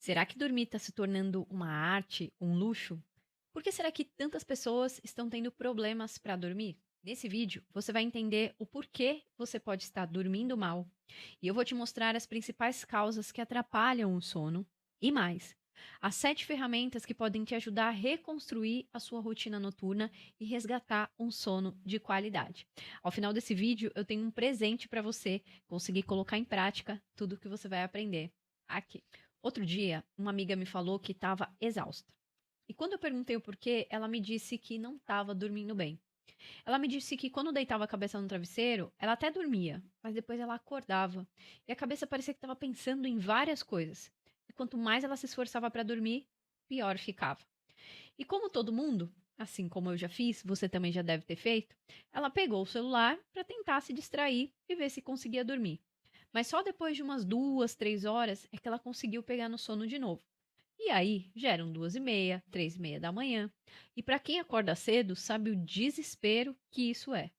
Será que dormir está se tornando uma arte, um luxo? Por que será que tantas pessoas estão tendo problemas para dormir? Nesse vídeo, você vai entender o porquê você pode estar dormindo mal, e eu vou te mostrar as principais causas que atrapalham o sono e mais. As 7 ferramentas que podem te ajudar a reconstruir a sua rotina noturna e resgatar um sono de qualidade. Ao final desse vídeo, eu tenho um presente para você conseguir colocar em prática tudo o que você vai aprender aqui. Outro dia, uma amiga me falou que estava exausta. E quando eu perguntei o porquê, ela me disse que não estava dormindo bem. Ela me disse que quando deitava a cabeça no travesseiro, ela até dormia, mas depois ela acordava. E a cabeça parecia que estava pensando em várias coisas. E quanto mais ela se esforçava para dormir, pior ficava. E como todo mundo, assim como eu já fiz, você também já deve ter feito, ela pegou o celular para tentar se distrair e ver se conseguia dormir. Mas só depois de umas 2, 3 horas é que ela conseguiu pegar no sono de novo. E aí, já eram 2h30, 3h30 da manhã. E para quem acorda cedo, sabe o desespero que isso é.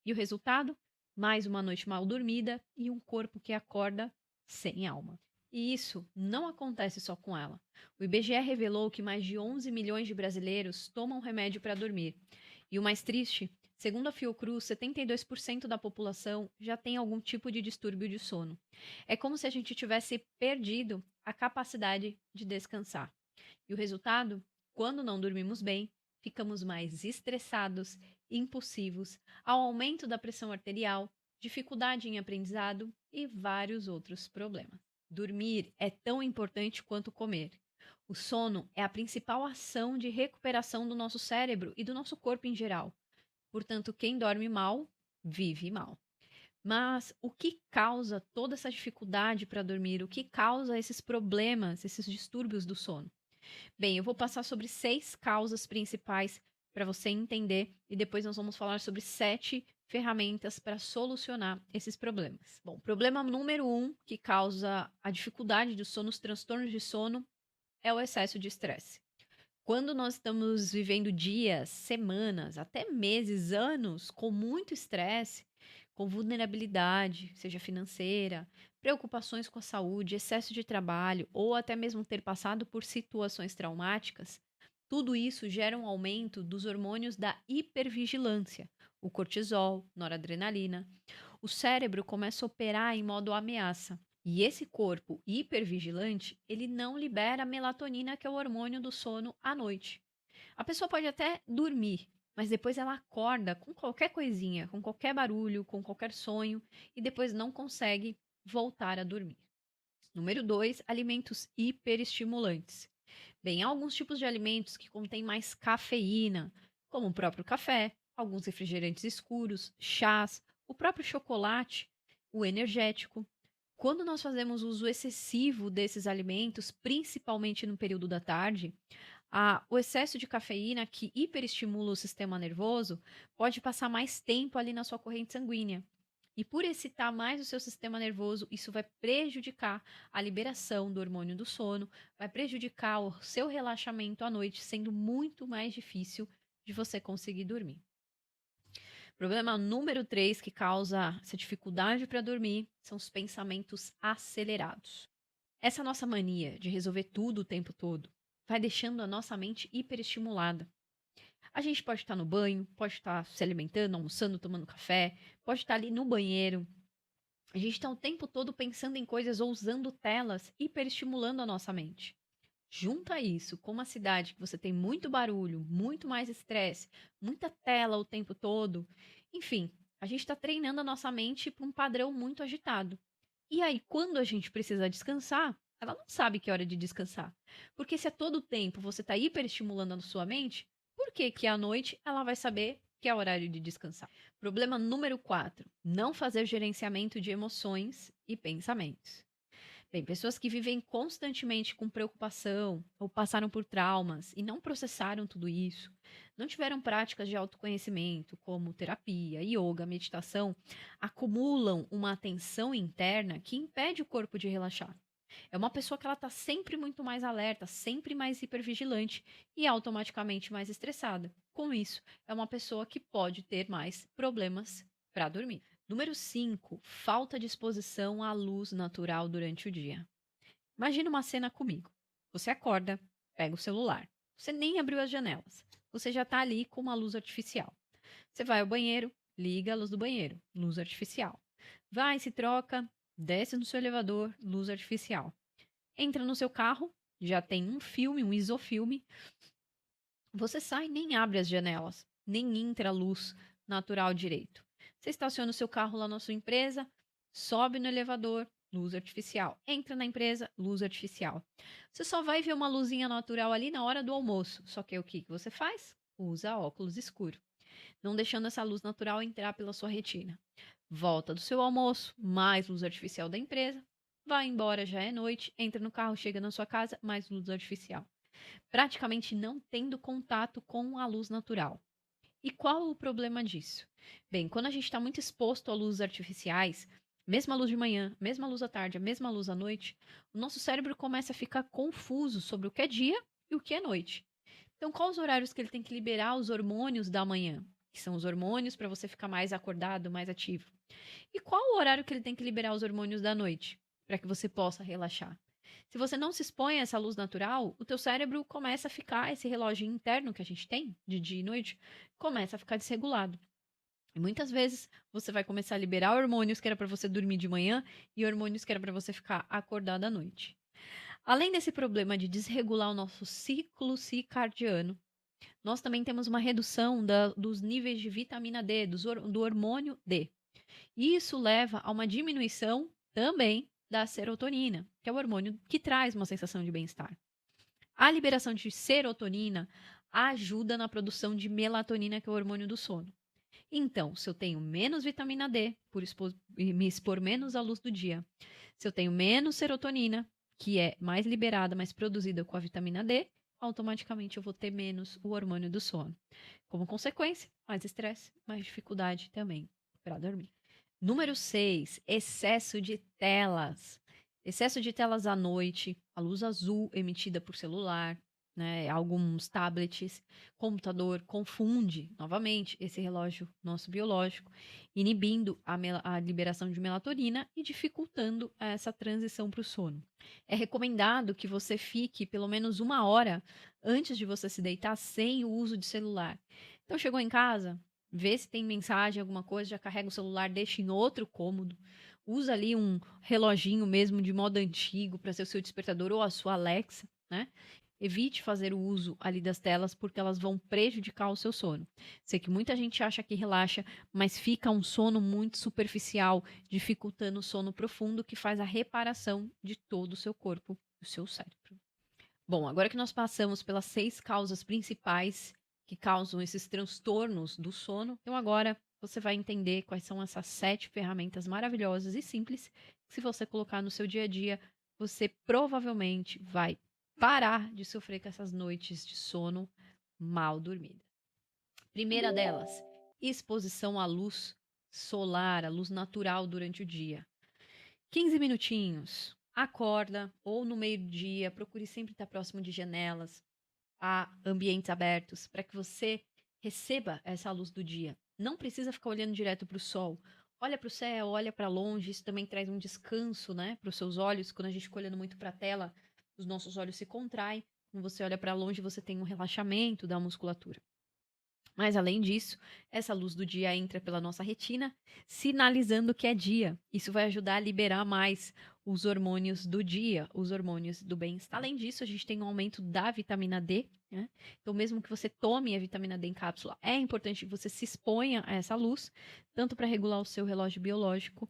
E o resultado? Mais uma noite mal dormida e um corpo que acorda sem alma. E isso não acontece só com ela. O IBGE revelou que mais de 11 milhões de brasileiros tomam remédio para dormir. E o mais triste, segundo a Fiocruz, 72% da população já tem algum tipo de distúrbio de sono. É como se a gente tivesse perdido a capacidade de descansar. E o resultado? Quando não dormimos bem, ficamos mais estressados, impulsivos, ao aumento da pressão arterial, dificuldade em aprendizado e vários outros problemas. Dormir é tão importante quanto comer. O sono é a principal ação de recuperação do nosso cérebro e do nosso corpo em geral. Portanto, quem dorme mal, vive mal. Mas o que causa toda essa dificuldade para dormir? O que causa esses problemas, esses distúrbios do sono? Bem, eu vou passar sobre 6 causas principais para você entender e depois nós vamos falar sobre 7 ferramentas para solucionar esses problemas. Bom, problema número 1 que causa a dificuldade do sono, os transtornos de sono, é o excesso de estresse. Quando nós estamos vivendo dias, semanas, até meses, anos com muito estresse, com vulnerabilidade, seja financeira, preocupações com a saúde, excesso de trabalho ou até mesmo ter passado por situações traumáticas, tudo isso gera um aumento dos hormônios da hipervigilância, o cortisol, noradrenalina. O cérebro começa a operar em modo ameaça. E esse corpo hipervigilante, ele não libera a melatonina, que é o hormônio do sono, à noite. A pessoa pode até dormir, mas depois ela acorda com qualquer coisinha, com qualquer barulho, com qualquer sonho, e depois não consegue voltar a dormir. Número 2, alimentos hiperestimulantes. Bem, há alguns tipos de alimentos que contêm mais cafeína, como o próprio café, alguns refrigerantes escuros, chás, o próprio chocolate, o energético. Quando nós fazemos uso excessivo desses alimentos, principalmente no período da tarde, o excesso de cafeína, que hiperestimula o sistema nervoso, pode passar mais tempo ali na sua corrente sanguínea. E por excitar mais o seu sistema nervoso, isso vai prejudicar a liberação do hormônio do sono, vai prejudicar o seu relaxamento à noite, sendo muito mais difícil de você conseguir dormir. Problema número 3 que causa essa dificuldade para dormir são os pensamentos acelerados. Essa nossa mania de resolver tudo o tempo todo vai deixando a nossa mente hiperestimulada. A gente pode estar no banho, pode estar se alimentando, almoçando, tomando café, pode estar ali no banheiro. A gente está o tempo todo pensando em coisas ou usando telas, hiperestimulando a nossa mente. Junta isso com uma cidade que você tem muito barulho, muito mais estresse, muita tela o tempo todo. Enfim, a gente está treinando a nossa mente para um padrão muito agitado. E aí, quando a gente precisa descansar, ela não sabe que é hora de descansar. Porque se a todo tempo você está hiperestimulando a sua mente, por que que à noite ela vai saber que é horário de descansar? Problema número 4, não fazer gerenciamento de emoções e pensamentos. Bem, pessoas que vivem constantemente com preocupação ou passaram por traumas e não processaram tudo isso, não tiveram práticas de autoconhecimento, como terapia, yoga, meditação, acumulam uma tensão interna que impede o corpo de relaxar. É uma pessoa que ela está sempre muito mais alerta, sempre mais hipervigilante e automaticamente mais estressada. Com isso, é uma pessoa que pode ter mais problemas para dormir. Número 5, falta de exposição à luz natural durante o dia. Imagina uma cena comigo. Você acorda, pega o celular. Você nem abriu as janelas. Você já está ali com uma luz artificial. Você vai ao banheiro, liga a luz do banheiro, luz artificial. Vai, se troca, desce no seu elevador, luz artificial. Entra no seu carro, já tem um filme, um isofilme. Você sai, nem abre as janelas, nem entra a luz natural direito. Você estaciona o seu carro lá na sua empresa, sobe no elevador, luz artificial. Entra na empresa, luz artificial. Você só vai ver uma luzinha natural ali na hora do almoço. Só que o que você faz? Usa óculos escuro, não deixando essa luz natural entrar pela sua retina. Volta do seu almoço, mais luz artificial da empresa, vai embora, já é noite, entra no carro, chega na sua casa, mais luz artificial. Praticamente não tendo contato com a luz natural. E qual o problema disso? Bem, quando a gente está muito exposto a luzes artificiais, mesma luz de manhã, mesma luz à tarde, a mesma luz à noite, o nosso cérebro começa a ficar confuso sobre o que é dia e o que é noite. Então, quais os horários que ele tem que liberar os hormônios da manhã? Que são os hormônios para você ficar mais acordado, mais ativo. E qual o horário que ele tem que liberar os hormônios da noite? Para que você possa relaxar. Se você não se expõe a essa luz natural, o teu cérebro começa a ficar, esse relógio interno que a gente tem, de dia e noite, começa a ficar desregulado. E muitas vezes você vai começar a liberar hormônios que era para você dormir de manhã e hormônios que era para você ficar acordado à noite. Além desse problema de desregular o nosso ciclo circadiano, nós também temos uma redução dos níveis de vitamina D, do hormônio D. E isso leva a uma diminuição também da serotonina, que é o hormônio que traz uma sensação de bem-estar. A liberação de serotonina ajuda na produção de melatonina, que é o hormônio do sono. Então, se eu tenho menos vitamina D, por me expor menos à luz do dia, se eu tenho menos serotonina, que é mais liberada, mais produzida com a vitamina D, automaticamente eu vou ter menos o hormônio do sono. Como consequência, mais estresse, mais dificuldade também para dormir. Número 6, excesso de telas. Excesso de telas à noite, a luz azul emitida por celular, né, alguns tablets, computador, confunde novamente esse relógio nosso biológico, inibindo a liberação de melatonina e dificultando essa transição para o sono. É recomendado que você fique pelo menos 1 hora antes de você se deitar sem o uso de celular. Então, chegou em casa, vê se tem mensagem, alguma coisa, já carrega o celular, deixa em outro cômodo. Usa ali um reloginho mesmo de modo antigo para ser o seu despertador ou a sua Alexa, né? Evite fazer o uso ali das telas porque elas vão prejudicar o seu sono. Sei que muita gente acha que relaxa, mas fica um sono muito superficial, dificultando o sono profundo que faz a reparação de todo o seu corpo, do seu cérebro. Bom, agora que nós passamos pelas 6 causas principais que causam esses transtornos do sono, então agora você vai entender quais são essas 7 ferramentas maravilhosas e simples que, se você colocar no seu dia a dia, você provavelmente vai parar de sofrer com essas noites de sono mal dormida. Primeira delas, exposição à luz solar, à luz natural durante o dia. 15 minutinhos, acorda ou no meio-dia, procure sempre estar próximo de janelas, a ambientes abertos, para que você receba essa luz do dia. Não precisa ficar olhando direto para o sol. Olha para o céu, olha para longe, isso também traz um descanso, né, para os seus olhos. Quando a gente fica olhando muito para a tela, os nossos olhos se contraem. Quando você olha para longe, você tem um relaxamento da musculatura. Mas, além disso, essa luz do dia entra pela nossa retina, sinalizando que é dia. Isso vai ajudar a liberar mais os hormônios do dia, os hormônios do bem-estar. Além disso, a gente tem um aumento da vitamina D, né? Então, mesmo que você tome a vitamina D em cápsula, é importante que você se exponha a essa luz, tanto para regular o seu relógio biológico,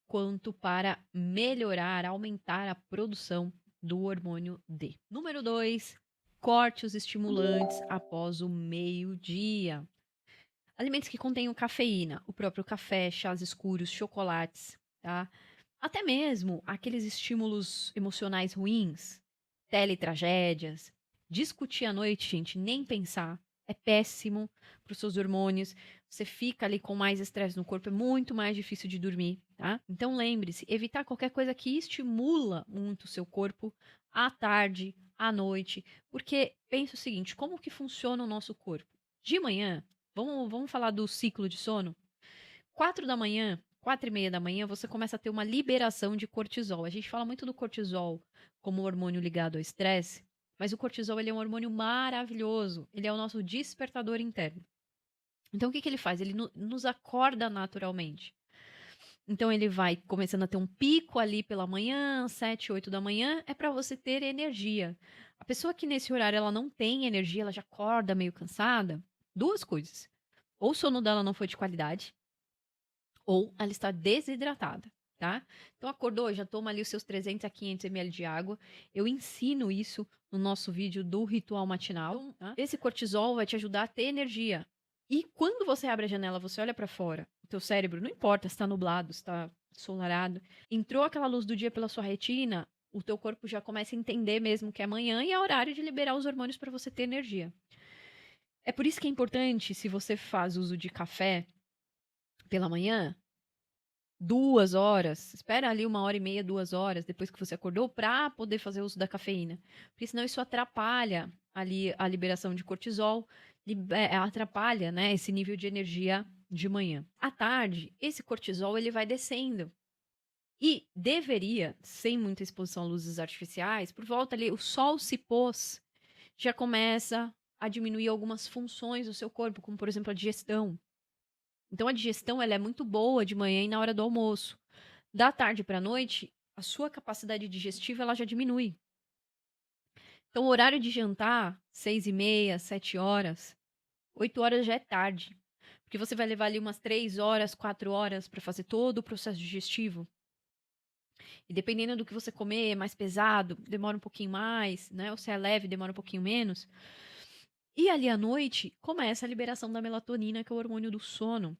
quanto para melhorar, aumentar a produção do hormônio D. Número 2, corte os estimulantes após o meio-dia. Alimentos que contenham cafeína, o próprio café, chás escuros, chocolates, tá? Até mesmo aqueles estímulos emocionais ruins, teletragédias. Discutir à noite, gente, nem pensar. É péssimo para os seus hormônios. Você fica ali com mais estresse no corpo, é muito mais difícil de dormir, tá? Então lembre-se, evitar qualquer coisa que estimula muito o seu corpo à tarde, à noite, porque pensa o seguinte, como que funciona o nosso corpo? De manhã, vamos falar do ciclo de sono? 4 da manhã, 4:30 da manhã, você começa a ter uma liberação de cortisol. A gente fala muito do cortisol como hormônio ligado ao estresse, Mas o cortisol, ele é um hormônio maravilhoso. Ele é o nosso despertador interno. Então, o que ele faz? Ele nos acorda naturalmente. Então, ele vai começando a ter um pico ali pela manhã, 7, 8 da manhã, é para você ter energia. A pessoa que nesse horário ela não tem energia, ela já acorda meio cansada, duas coisas. Ou o sono dela não foi de qualidade, ou ela está desidratada, tá? Então, acordou, já toma ali os seus 300 a 500 ml de água. Eu ensino isso no nosso vídeo do ritual matinal. Tá? Esse cortisol vai te ajudar a ter energia. E quando você abre a janela, você olha para fora, o teu cérebro, não importa se está nublado, se está ensolarado, entrou aquela luz do dia pela sua retina, o teu corpo já começa a entender mesmo que é manhã e é horário de liberar os hormônios para você ter energia. É por isso que é importante, se você faz uso de café pela manhã, 2 horas, espera ali 1h30, 2 horas depois que você acordou para poder fazer uso da cafeína. Porque senão isso atrapalha ali a liberação de cortisol, atrapalha, né, esse nível de energia de manhã. À tarde, esse cortisol ele vai descendo. E deveria, sem muita exposição a luzes artificiais, por volta ali, o sol se pôs, já começa a diminuir algumas funções do seu corpo, como por exemplo a digestão. Então a digestão ela é muito boa de manhã e na hora do almoço. Da tarde para a noite, a sua capacidade digestiva ela já diminui. Então o horário de jantar, 6h30, 7 horas, 8 horas já é tarde. Porque você vai levar ali umas 3 horas, 4 horas para fazer todo o processo digestivo. E dependendo do que você comer, é mais pesado, demora um pouquinho mais, né? Ou se é leve, demora um pouquinho menos. E ali à noite, começa a liberação da melatonina, que é o hormônio do sono.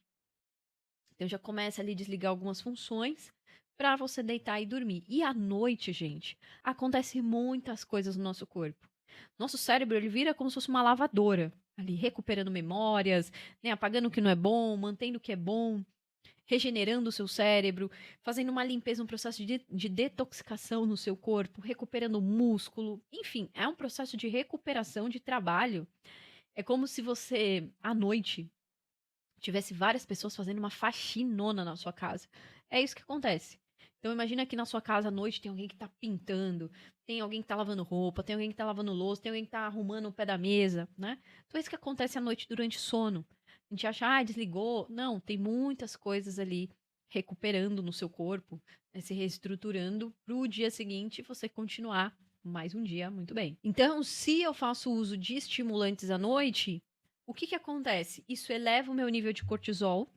Então já começa ali a desligar algumas funções para você deitar e dormir. E à noite, gente, acontece muitas coisas no nosso corpo. Nosso cérebro ele vira como se fosse uma lavadora, ali recuperando memórias, né, apagando o que não é bom, mantendo o que é bom, regenerando o seu cérebro, fazendo uma limpeza, um processo de detoxicação no seu corpo, recuperando o músculo. Enfim, é um processo de recuperação, de trabalho. É como se você, à noite, tivesse várias pessoas fazendo uma faxinona na sua casa. É isso que acontece. Então imagina que na sua casa à noite tem alguém que tá pintando, tem alguém que tá lavando roupa, tem alguém que tá lavando louça, tem alguém que tá arrumando o pé da mesa, né? Então é isso que acontece à noite durante o sono. A gente acha, desligou. Não, tem muitas coisas ali recuperando no seu corpo, né, se reestruturando pro dia seguinte você continuar mais um dia muito bem. Então, se eu faço uso de estimulantes à noite, o que que acontece? Isso eleva o meu nível de cortisol,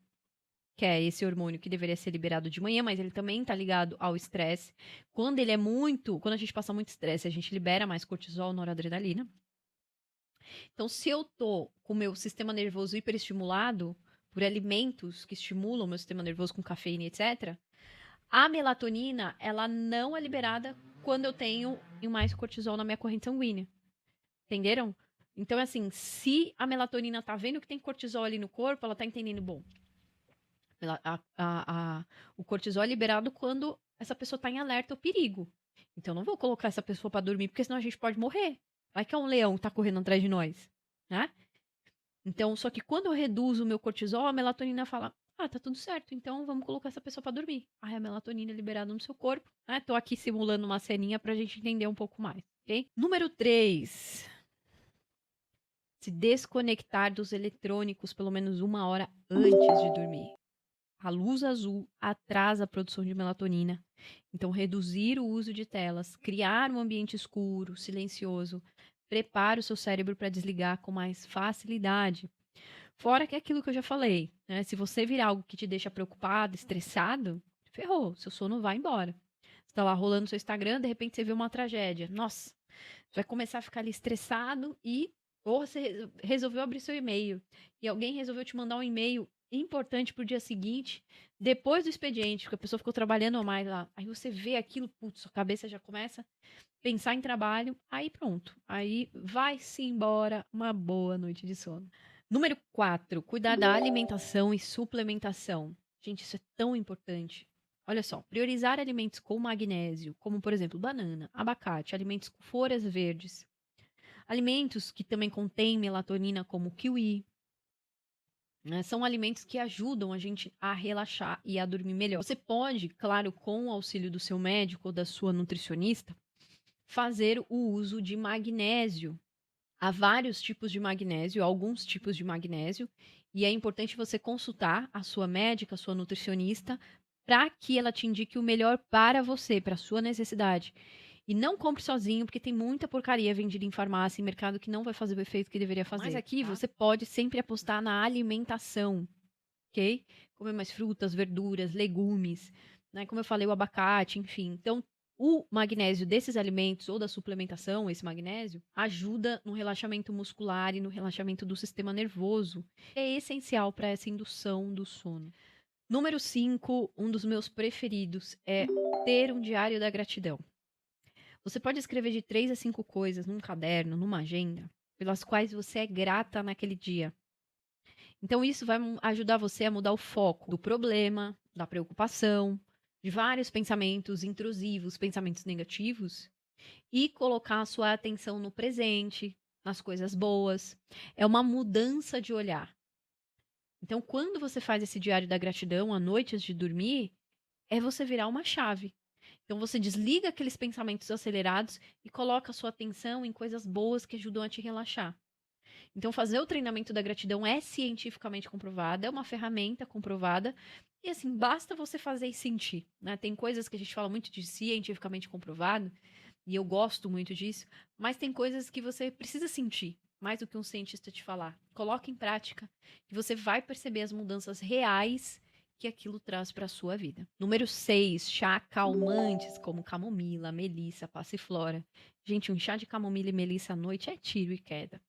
que é esse hormônio que deveria ser liberado de manhã, mas ele também está ligado ao estresse. Quando a gente passa muito estresse, a gente libera mais cortisol, noradrenalina. Então, se eu tô com o meu sistema nervoso hiperestimulado por alimentos que estimulam o meu sistema nervoso com cafeína, etc., a melatonina, ela não é liberada quando eu tenho mais cortisol na minha corrente sanguínea. Entenderam? Então, assim, se a melatonina tá vendo que tem cortisol ali no corpo, ela tá entendendo, bom, o cortisol é liberado quando essa pessoa tá em alerta ao perigo. Então, não vou colocar essa pessoa para dormir, porque senão a gente pode morrer. Vai que é um leão que tá correndo atrás de nós, né? Então, só que quando eu reduzo o meu cortisol, a melatonina fala, tá tudo certo, então vamos colocar essa pessoa para dormir. Aí a melatonina é liberada no seu corpo, né? Tô aqui simulando uma ceninha pra gente entender um pouco mais, ok? Número 3. Se desconectar dos eletrônicos pelo menos 1 hora antes de dormir. A luz azul atrasa a produção de melatonina. Então, reduzir o uso de telas, criar um ambiente escuro, silencioso, prepara o seu cérebro para desligar com mais facilidade. Fora que é aquilo que eu já falei, né? Se você virar algo que te deixa preocupado, estressado, ferrou, seu sono vai embora. Você tá lá rolando seu Instagram, de repente você vê uma tragédia. Nossa, você vai começar a ficar ali estressado ou você resolveu abrir seu e-mail e alguém resolveu te mandar um e-mail importante pro dia seguinte, depois do expediente, porque a pessoa ficou trabalhando a mais lá. Aí você vê aquilo, putz, sua cabeça já começa a pensar em trabalho, aí pronto. Aí vai-se embora uma boa noite de sono. Número 4, cuidar da alimentação e suplementação. Gente, isso é tão importante. Olha só, priorizar alimentos com magnésio, como por exemplo banana, abacate, alimentos com folhas verdes. Alimentos que também contêm melatonina, como kiwi, né, são alimentos que ajudam a gente a relaxar e a dormir melhor. Você pode, claro, com o auxílio do seu médico ou da sua nutricionista, fazer o uso de magnésio. Há vários tipos de magnésio, alguns tipos de magnésio, e é importante você consultar a sua médica, a sua nutricionista, para que ela te indique o melhor para você, para a sua necessidade. E não compre sozinho, porque tem muita porcaria vendida em farmácia e mercado que não vai fazer o efeito que deveria fazer. Mas aqui você pode sempre apostar na alimentação, ok? Comer mais frutas, verduras, legumes, né? Como eu falei, o abacate, enfim. Então, o magnésio desses alimentos ou da suplementação, esse magnésio, ajuda no relaxamento muscular e no relaxamento do sistema nervoso. É essencial para essa indução do sono. Número 5, um dos meus preferidos, é ter um diário da gratidão. Você pode escrever de 3 a 5 coisas num caderno, numa agenda, pelas quais você é grata naquele dia. Então, isso vai ajudar você a mudar o foco do problema, da preocupação, de vários pensamentos intrusivos, pensamentos negativos, e colocar a sua atenção no presente, nas coisas boas. É uma mudança de olhar. Então, quando você faz esse diário da gratidão à noite antes de dormir, é você virar uma chave. Então, você desliga aqueles pensamentos acelerados e coloca a sua atenção em coisas boas que ajudam a te relaxar. Então, fazer o treinamento da gratidão é cientificamente comprovado, é uma ferramenta comprovada. E assim, basta você fazer e sentir, né? Tem coisas que a gente fala muito de cientificamente comprovado, e eu gosto muito disso, mas tem coisas que você precisa sentir, mais do que um cientista te falar. Coloque em prática e você vai perceber as mudanças reais que aquilo traz para a sua vida. Número 6, chá calmantes como camomila, melissa, passiflora. Gente, um chá de camomila e melissa à noite é tiro e queda.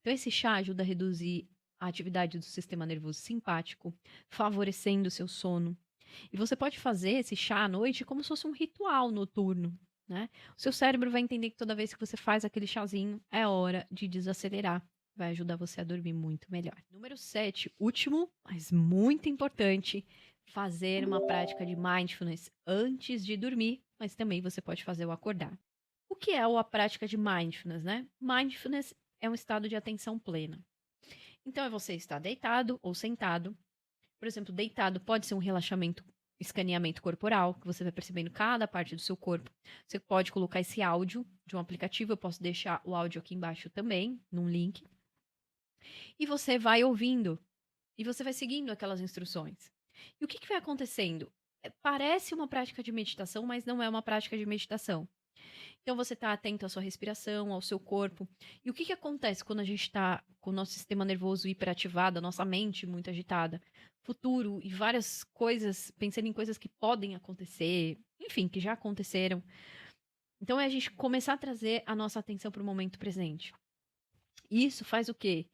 Então, esse chá ajuda a reduzir a atividade do sistema nervoso simpático, favorecendo o seu sono. E você pode fazer esse chá à noite como se fosse um ritual noturno, né? O seu cérebro vai entender que toda vez que você faz aquele chazinho, é hora de desacelerar. Vai ajudar você a dormir muito melhor. Número 7, último, mas muito importante, fazer uma prática de mindfulness antes de dormir, mas também você pode fazer ao acordar. O que é a prática de mindfulness, né? Mindfulness é um estado de atenção plena. Então, é você estar deitado ou sentado. Por exemplo, deitado pode ser um relaxamento, escaneamento corporal, que você vai percebendo cada parte do seu corpo. Você pode colocar esse áudio de um aplicativo, eu posso deixar o áudio aqui embaixo também, num link. E você vai ouvindo, e você vai seguindo aquelas instruções. E o que vai acontecendo? Parece uma prática de meditação, mas não é uma prática de meditação. Então, você está atento à sua respiração, ao seu corpo. E o que acontece quando a gente está com o nosso sistema nervoso hiperativado, a nossa mente muito agitada? Futuro e várias coisas, pensando em coisas que podem acontecer, enfim, que já aconteceram. Então, é a gente começar a trazer a nossa atenção para o momento presente. E isso faz o quê?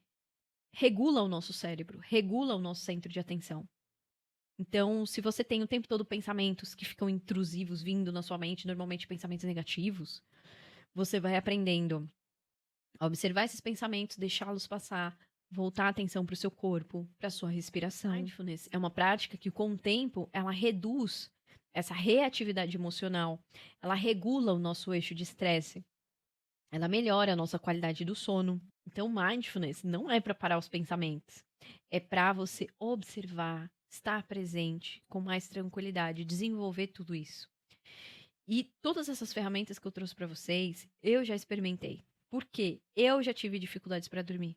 Regula o nosso cérebro, regula o nosso centro de atenção. Então, se você tem o tempo todo pensamentos que ficam intrusivos vindo na sua mente, normalmente pensamentos negativos, você vai aprendendo a observar esses pensamentos, deixá-los passar, voltar a atenção para o seu corpo, para a sua respiração. Mindfulness é uma prática que, com o tempo, ela reduz essa reatividade emocional, ela regula o nosso eixo de estresse, ela melhora a nossa qualidade do sono. Então, mindfulness não é para parar os pensamentos, é para você observar, estar presente com mais tranquilidade, desenvolver tudo isso. E todas essas ferramentas que eu trouxe para vocês, eu já experimentei. Por quê? Eu já tive dificuldades para dormir.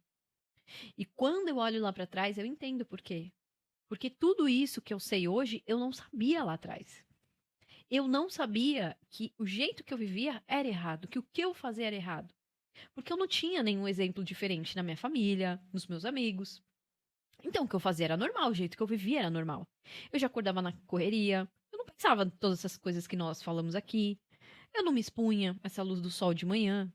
E quando eu olho lá para trás, eu entendo por quê. Porque tudo isso que eu sei hoje, eu não sabia lá atrás. Eu não sabia que o jeito que eu vivia era errado, que o que eu fazia era errado. Porque eu não tinha nenhum exemplo diferente na minha família, nos meus amigos. Então, o que eu fazia era normal, o jeito que eu vivia era normal. Eu já acordava na correria, eu não pensava em todas essas coisas que nós falamos aqui. Eu não me expunha a essa luz do sol de manhã.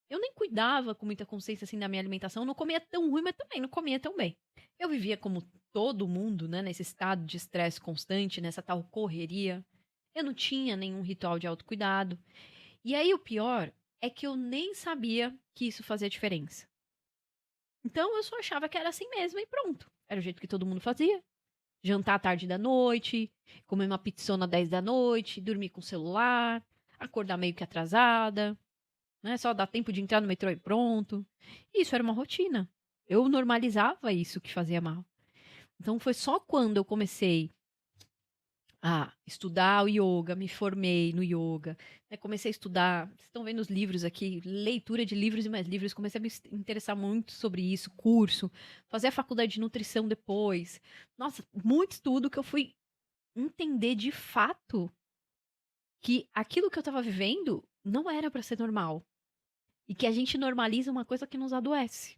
Eu nem cuidava com muita consciência assim da minha alimentação. Eu não comia tão ruim, mas também não comia tão bem. Eu vivia como todo mundo, né, nesse estado de estresse constante, nessa tal correria. Eu não tinha nenhum ritual de autocuidado. E aí o pior é que eu nem sabia que isso fazia diferença. Então eu só achava que era assim mesmo e pronto. Era o jeito que todo mundo fazia. Jantar à tarde da noite, comer uma pizzona às 10 da noite, dormir com o celular, acordar meio que atrasada, né? Só dar tempo de entrar no metrô e pronto. Isso era uma rotina. Eu normalizava isso que fazia mal. Então foi só quando eu comecei a estudar o yoga, me formei no yoga, né, comecei a estudar, vocês estão vendo os livros aqui, leitura de livros e mais livros, comecei a me interessar muito sobre isso, curso, fazer a faculdade de nutrição depois. Nossa, muito estudo que eu fui entender de fato que aquilo que eu estava vivendo não era para ser normal. E que a gente normaliza uma coisa que nos adoece.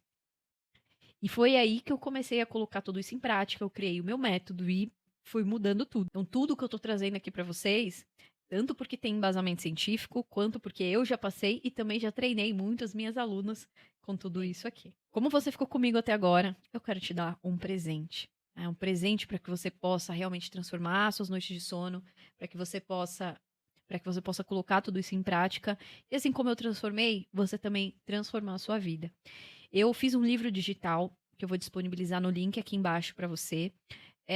E foi aí que eu comecei a colocar tudo isso em prática, eu criei o meu método e fui mudando tudo. Então, tudo que eu tô trazendo aqui para vocês, tanto porque tem embasamento científico, quanto porque eu já passei e também já treinei muitas minhas alunas com tudo isso aqui. Como você ficou comigo até agora, eu quero te dar um presente. Um presente para que você possa realmente transformar suas noites de sono, para que você possa colocar tudo isso em prática. E assim como eu transformei, você também transformar a sua vida. Eu fiz um livro digital que eu vou disponibilizar no link aqui embaixo para você.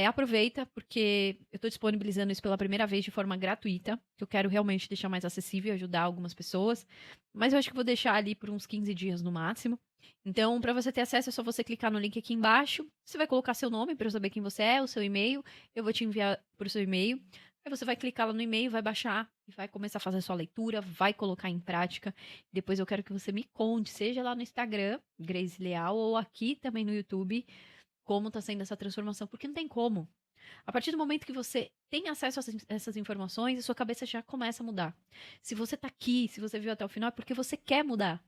Aproveita, porque eu estou disponibilizando isso pela primeira vez de forma gratuita, que eu quero realmente deixar mais acessível e ajudar algumas pessoas. Mas eu acho que vou deixar ali por uns 15 dias no máximo. Então, para você ter acesso, é só você clicar no link aqui embaixo. Você vai colocar seu nome para eu saber quem você é, o seu e-mail. Eu vou te enviar para o seu e-mail. Aí você vai clicar lá no e-mail, vai baixar e vai começar a fazer a sua leitura, vai colocar em prática. Depois eu quero que você me conte, seja lá no Instagram, Grace Leal, ou aqui também no YouTube, como tá sendo essa transformação, porque não tem como. A partir do momento que você tem acesso a essas informações, a sua cabeça já começa a mudar. Se você tá aqui, se você viu até o final, é porque você quer mudar.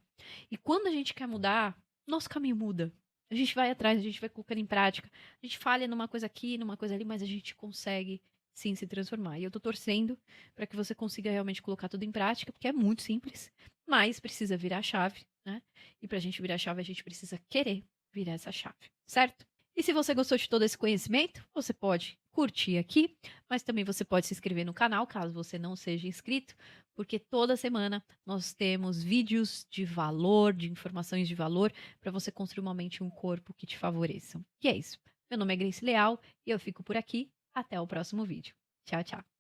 E quando a gente quer mudar, nosso caminho muda. A gente vai atrás, a gente vai colocando em prática. A gente falha numa coisa aqui, numa coisa ali, mas a gente consegue sim se transformar. E eu tô torcendo para que você consiga realmente colocar tudo em prática, porque é muito simples, mas precisa virar a chave, né? E pra gente virar a chave, a gente precisa querer virar essa chave, certo? E se você gostou de todo esse conhecimento, você pode curtir aqui, mas também você pode se inscrever no canal, caso você não seja inscrito, porque toda semana nós temos vídeos de valor, de informações de valor, para você construir uma mente e um corpo que te favoreçam. E é isso. Meu nome é Grace Leal e eu fico por aqui. Até o próximo vídeo. Tchau, tchau.